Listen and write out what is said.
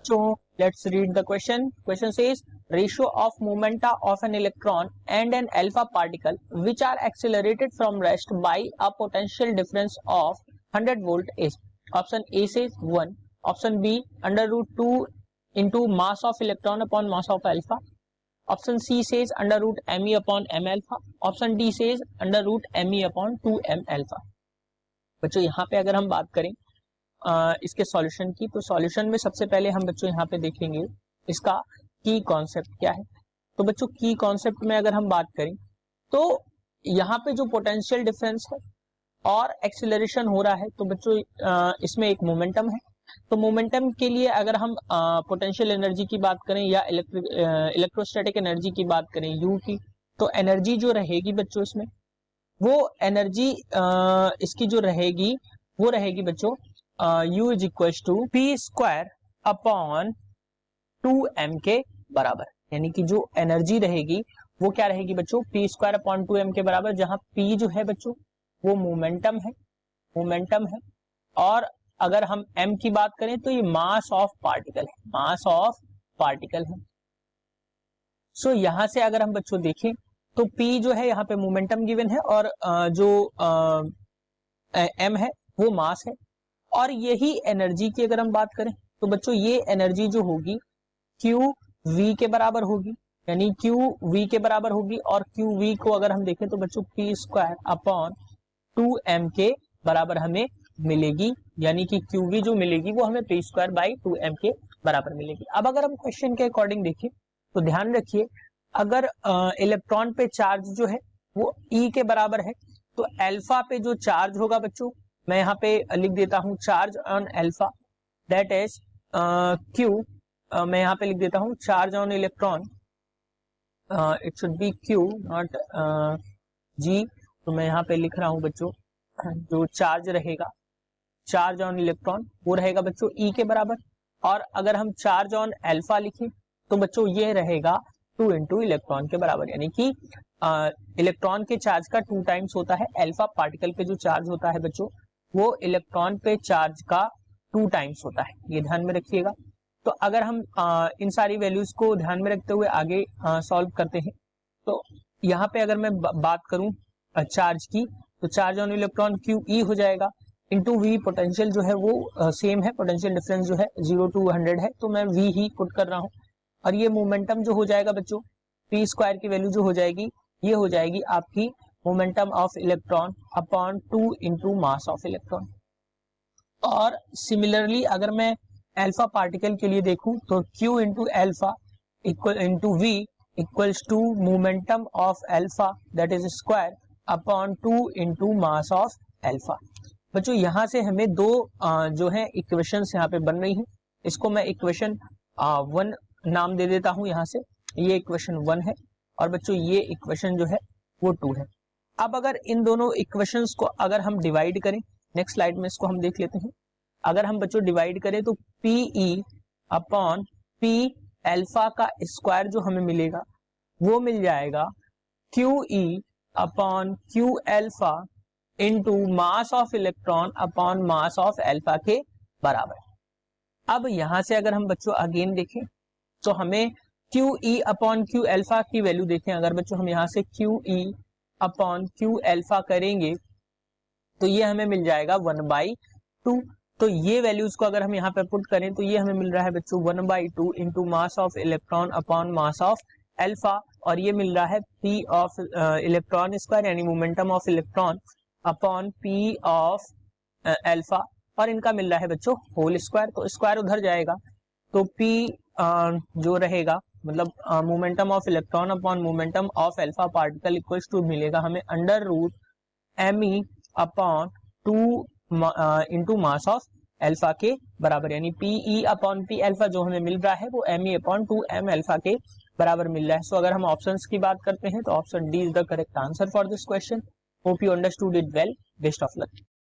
बच्चों let's read the question. Question says ratio of momenta of an electron and an alpha particle which are accelerated from rest by a potential difference of 100 volt is. Option A says 1, option B √2 into mass of electron upon mass of alpha, option C says √me upon m alpha, option D says √me upon 2m alpha. बच्चों यहाँ पे अगर हम बात करें इसके solution की, तो सॉल्यूशन में सबसे पहले हम बच्चों यहाँ पे देखेंगे इसका की कॉन्सेप्ट क्या है. तो बच्चों की कॉन्सेप्ट में अगर हम बात करें तो यहाँ पे जो पोटेंशियल डिफरेंस है और एक्सीलरेशन हो रहा है, तो बच्चों इसमें एक मोमेंटम है. तो मोमेंटम के लिए अगर हम पोटेंशियल एनर्जी की बात करें या इलेक्ट्रोस्टैटिक एनर्जी की बात करें यू की, तो एनर्जी जो रहेगी बच्चों इसमें वो एनर्जी इसकी जो रहेगी वो रहेगी बच्चों U is equal to P square upon 2m के बराबर. यानी कि जो एनर्जी रहेगी वो क्या रहेगी बच्चों, पी स्क्वायर अपॉन 2m के बराबर, जहां P जो है बच्चों वो मोमेंटम है और अगर हम m की बात करें तो ये मास ऑफ पार्टिकल है. सो यहां से अगर हम बच्चों देखें तो P जो है यहाँ पे मोमेंटम गिवन है और जो m है वो मास है. और यही एनर्जी की अगर हम बात करें तो बच्चों ये एनर्जी जो होगी Q V के बराबर होगी, यानी Q V के बराबर होगी. और Q V को अगर हम देखें तो बच्चों P स्क्वायर अपॉन 2m के बराबर हमें मिलेगी, यानी कि QV जो मिलेगी वो हमें P स्क्वायर बाई 2m के बराबर मिलेगी. अब अगर हम क्वेश्चन के अकॉर्डिंग देखें तो ध्यान रखिए, अगर इलेक्ट्रॉन पे चार्ज जो है वो E के बराबर है, तो अल्फा पे जो चार्ज होगा बच्चों, मैं यहाँ पे लिख देता हूँ charge on alpha that is Q. मैं यहाँ पे लिख देता हूँ charge on electron, it should be Q not G. तो मैं यहाँ पे लिख रहा हूँ बच्चों जो चार्ज रहेगा, चार्ज ऑन इलेक्ट्रॉन वो रहेगा बच्चों E के बराबर. और अगर हम चार्ज ऑन अल्फा लिखें तो बच्चों ये रहेगा 2 इंटू इलेक्ट्रॉन के बराबर, यानी कि इलेक्ट्रॉन के चार्ज का 2 टाइम्स होता है. अल्फा पार्टिकल पे जो चार्ज होता है बच्चों वो इलेक्ट्रॉन पे चार्ज का 2 टाइम्स होता है, ये ध्यान में रखिएगा. तो अगर हम इन सारी वैल्यूज को ध्यान में रखते हुए आगे सॉल्व करते हैं, तो यहाँ पे अगर मैं बात करूं चार्ज की, तो चार्ज ऑन इलेक्ट्रॉन QE हो जाएगा इंटू V. पोटेंशियल जो है वो सेम है, पोटेंशियल डिफरेंस जो है 0 to 100 है, तो मैं V ही पुट कर रहा हूँ. और ये मोमेंटम जो हो जाएगा बच्चों, P स्क्वायर की वैल्यू जो हो जाएगी ये हो जाएगी आपकी momentum of electron upon 2 into mass of electron. और सिमिलरली अगर मैं अल्फा पार्टिकल के लिए देखूं तो Q into alpha equal into V equals to momentum of alpha that is square upon 2 into mass of alpha. बच्चों यहाँ से हमें दो जो है इक्वेशंस यहाँ पे बन रही हैं. इसको मैं इक्वेशन 1 नाम दे देता हूँ यहाँ से, ये इक्वेशन 1 है और बच्चों ये इक्वेशन जो है वो 2 है. अब अगर इन दोनों इक्वेशंस को अगर हम डिवाइड करें, नेक्स्ट स्लाइड में इसको हम देख लेते हैं. अगर हम बच्चों डिवाइड करें तो PE अपॉन P अल्फा का स्क्वायर जो हमें मिलेगा वो मिल जाएगा QE upon Q alpha into mass of electron upon mass of alpha के बराबर. अब यहां से अगर हम बच्चों अगेन देखें तो हमें QE अपॉन Q अल्फा की वैल्यू देखें. अगर बच्चों हम यहां से QE अपॉन Q अल्फा करेंगे तो ये हमें मिल जाएगा 1/2. तो ये वैल्यूज को अगर हम यहाँ पे पुट करें तो ये हमें मिल रहा है बच्चों 1/2 into mass of electron upon mass of alpha. और ये मिल रहा है P ऑफ इलेक्ट्रॉन स्क्वायर यानी momentum of electron upon P of alpha. और इनका मिल रहा है बच्चों होल स्क्वायर, तो स्क्वायर उधर जाएगा तो P जो रहेगा मतलब momentum of electron upon momentum of alpha particle equals to मिलेगा हमें √me upon 2 into mass of alpha के बराबर, यानी PE अपॉन P अल्फा जो हमें मिल रहा है वो me अपॉन 2m अल्फा के बराबर मिल रहा है. सो अगर हम ऑप्शंस की बात करते हैं तो option D is the correct answer for this question. Hope you understood it well. Best of luck.